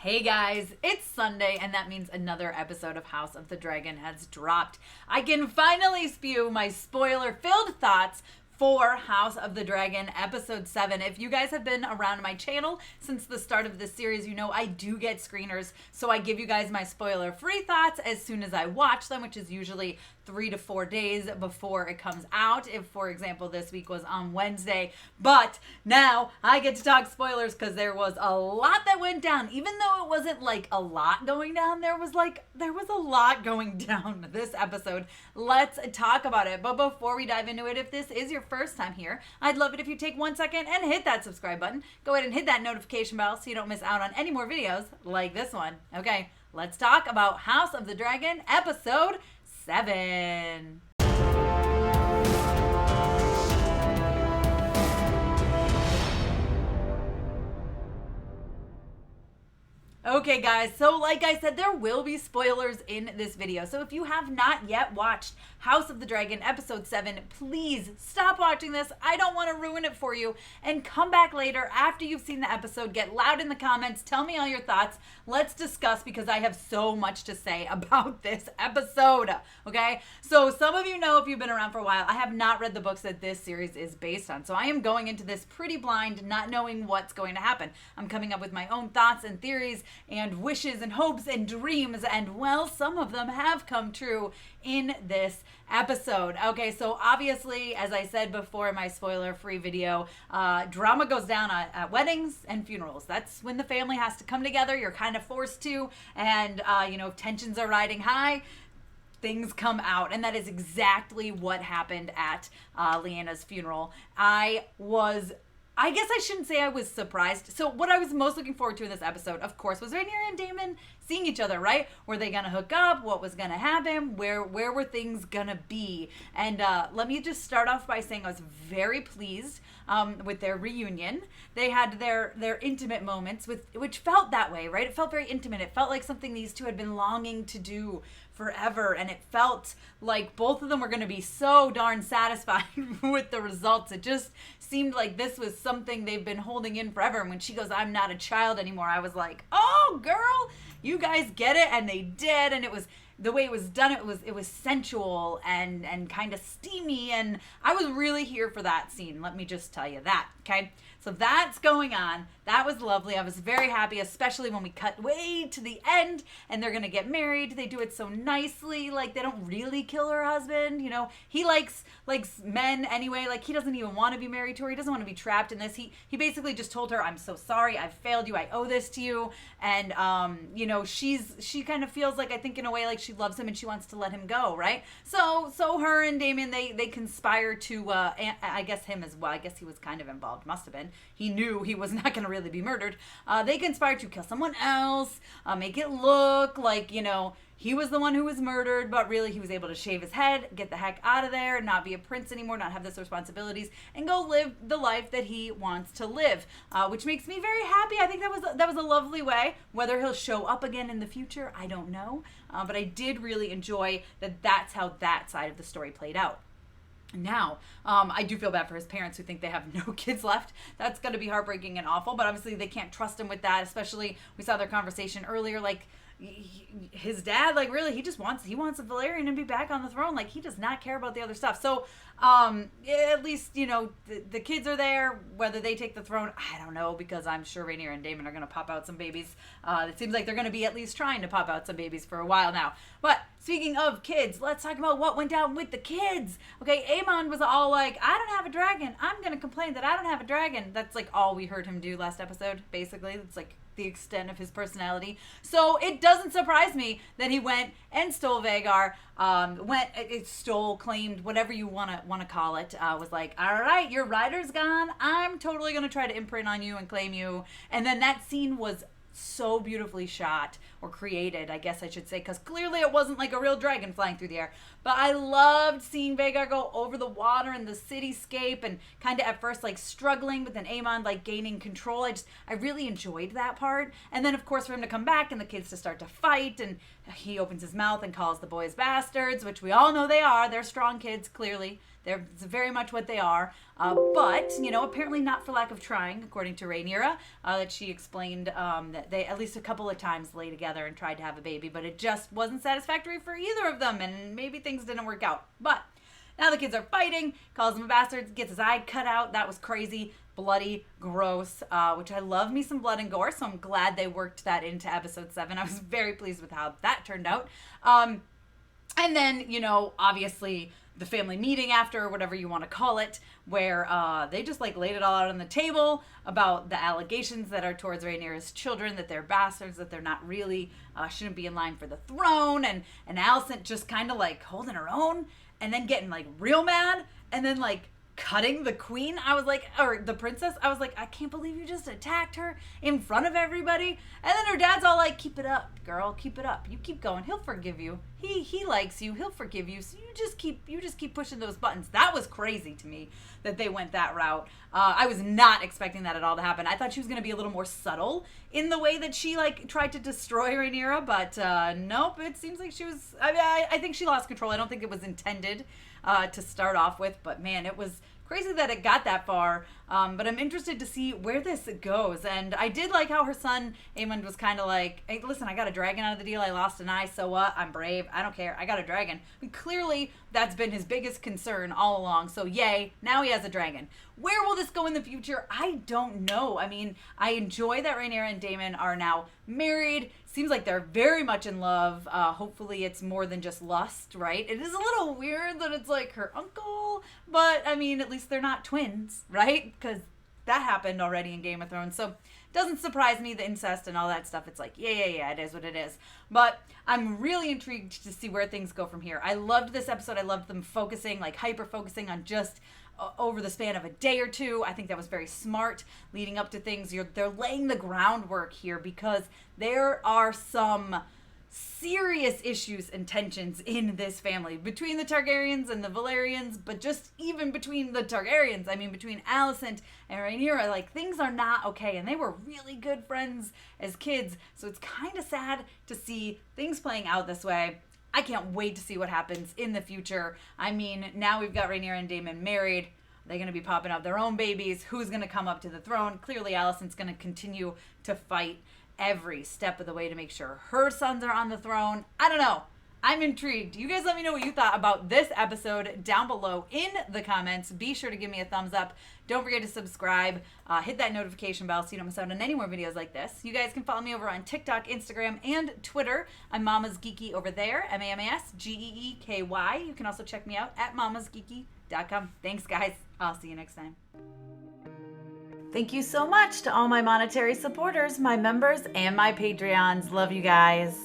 Hey guys, it's Sunday, and that means another episode of House of the Dragon has dropped. I can finally spew my spoiler-filled thoughts for House of the Dragon Episode 7. If you guys have been around my channel since the start of this series, you know I do get screeners, so I give you guys my spoiler-free thoughts as soon as I watch them, which is usually 3 to 4 days before it comes out. If, for example, this week was on Wednesday. But now I get to talk spoilers because there was a lot that went down. Even though it wasn't like a lot going down, there was a lot going down this episode. Let's talk about it. But before we dive into it, if this is your first time here, I'd love it if you take 1 second and hit that subscribe button. Go ahead and hit that notification bell so you don't miss out on any more videos like this one. Okay, let's talk about House of the Dragon Episode 7. Okay guys, so like I said, there will be spoilers in this video. So if you have not yet watched House of the Dragon Episode 7, please stop watching this. I don't want to ruin it for you. And come back later after you've seen the episode. Get loud in the comments. Tell me all your thoughts. Let's discuss because I have so much to say about this episode. Okay? So some of you know if you've been around for a while, I have not read the books that this series is based on. So I am going into this pretty blind, not knowing what's going to happen. I'm coming up with my own thoughts and theories and wishes and hopes and dreams, and well, some of them have come true in this episode. Okay, so obviously, as I said before in my spoiler-free video, drama goes down at weddings and funerals. That's when the family has to come together. You're kind of forced to, and tensions are riding high. Things come out, and that is exactly what happened at Lyanna's funeral. I guess I shouldn't say I was surprised. So what I was most looking forward to in this episode, of course, was Rhaenyra and Daemon seeing each other, right? Were they going to hook up? What was going to happen? Where were things going to be? And let me just start off by saying I was very pleased with their reunion. They had their intimate moments, which felt that way, right? It felt very intimate. It felt like something these two had been longing to do forever, and it felt like both of them were going to be so darn satisfied with the results. It just seemed like this was something they've been holding in forever. And when she goes, "I'm not a child anymore," I was like, oh girl, you guys get it. And they did. And it was the way it was done. It was sensual and kind of steamy, and I was really here for that scene. Let me just tell you that. Okay, so that's going on. That was lovely. I was very happy, especially when we cut way to the end and they're gonna get married. They do it so nicely. Like, they don't really kill her husband. You know, he likes men anyway. Like, he doesn't even want to be married to her. He doesn't want to be trapped in this. He basically just told her, "I'm so sorry. I failed you. I owe this to you." And she kind of feels like, I think in a way, like she loves him and she wants to let him go, right? So her and Daemon, they conspire to I guess him as well. I guess he was kind of involved. Must have been. He knew he was not going to really be murdered. They conspire to kill someone else, make it look like, he was the one who was murdered, but really he was able to shave his head, get the heck out of there, not be a prince anymore, not have those responsibilities, and go live the life that he wants to live, which makes me very happy. I think that was a lovely way. Whether he'll show up again in the future, I don't know, but I did really enjoy that that's how that side of the story played out. Now, I do feel bad for his parents who think they have no kids left. That's going to be heartbreaking and awful, but obviously they can't trust him with that, especially we saw their conversation earlier, like, his dad, like, really, he wants a Valerian to be back on the throne. Like, he does not care about the other stuff. So, at least, the kids are there. Whether they take the throne, I don't know, because I'm sure Rhaenyra and Daemon are going to pop out some babies. It seems like they're going to be at least trying to pop out some babies for a while now. But speaking of kids, let's talk about what went down with the kids. Okay, Aemon was all like, "I don't have a dragon. I'm going to complain that I don't have a dragon." That's like all we heard him do last episode, basically. It's like the extent of his personality. So it doesn't surprise me that he went and stole Vhagar, claimed, whatever you want to call it, was like, "All right, your rider's gone. I'm totally going to try to imprint on you and claim you." And then that scene was so beautifully shot, or created, I guess I should say, because clearly it wasn't like a real dragon flying through the air. But I loved seeing Vhagar go over the water and the cityscape, and kind of at first like struggling, but then Aemon like gaining control. I really enjoyed that part. And then of course for him to come back and the kids to start to fight, and he opens his mouth and calls the boys bastards, which we all know they are. They're strong kids, clearly. They're very much what they are. But, you know, apparently not for lack of trying, according to Rhaenyra, that she explained that they at least a couple of times lay together and tried to have a baby, but it just wasn't satisfactory for either of them, and maybe things didn't work out. But now the kids are fighting, calls him a bastard, gets his eye cut out. That was crazy, bloody, gross, which I love me some blood and gore, so I'm glad they worked that into episode 7. I was very pleased with how that turned out. And then, you know, obviously the family meeting after, or whatever you want to call it, where they just like laid it all out on the table about the allegations that are towards Rhaenyra's children, that they're bastards, that they're not really, shouldn't be in line for the throne, and Alicent just kind of like holding her own, and then getting like real mad, and then like cutting the queen. I was like, or the princess, I was like, I can't believe you just attacked her in front of everybody. And then her dad's all like, keep it up, girl, keep it up. You keep going. He'll forgive you. He likes you. He'll forgive you. So you just keep pushing those buttons. That was crazy to me that they went that route. I was not expecting that at all to happen. I thought she was going to be a little more subtle in the way that she like tried to destroy Rhaenyra, but nope, it seems like she was, I think she lost control. I don't think it was intended to start off with, but man, it was crazy that it got that far. But I'm interested to see where this goes. And I did like how her son, Aemond, was kind of like, hey, listen, I got a dragon out of the deal. I lost an eye. So what? I'm brave. I don't care. I got a dragon. I mean, clearly, that's been his biggest concern all along. So yay, now he has a dragon. Where will this go in the future? I don't know. I mean, I enjoy that Rhaenyra and Daemon are now married. Seems like they're very much in love. Hopefully it's more than just lust, right? It is a little weird that it's like her uncle, but I mean, at least they're not twins, right? Because that happened already in Game of Thrones. So it doesn't surprise me, the incest and all that stuff. It's like, yeah, it is what it is. But I'm really intrigued to see where things go from here. I loved this episode. I loved them focusing, like hyper-focusing on just over the span of a day or two. I think that was very smart leading up to things. They're laying the groundwork here because there are some serious issues and tensions in this family between the Targaryens and the Valerians, but just even between the Targaryens, I mean, between Alicent and Rhaenyra, like things are not okay, and they were really good friends as kids, so it's kind of sad to see things playing out this way. I can't wait to see what happens in the future. I mean, now we've got Rhaenyra and Daemon married. They're going to be popping out their own babies. Who's going to come up to the throne? Clearly, Alicent's going to continue to fight every step of the way to make sure her sons are on the throne. I don't know. I'm intrigued. You guys let me know what you thought about this episode down below in the comments. Be sure to give me a thumbs up. Don't forget to subscribe. Hit that notification bell so you don't miss out on any more videos like this. You guys can follow me over on TikTok, Instagram, and Twitter. I'm MamasGeeky over there. MamasGeeky. You can also check me out at MamasGeeky.com. Thanks, guys. I'll see you next time. Thank you so much to all my monetary supporters, my members, and my Patreons. Love you guys.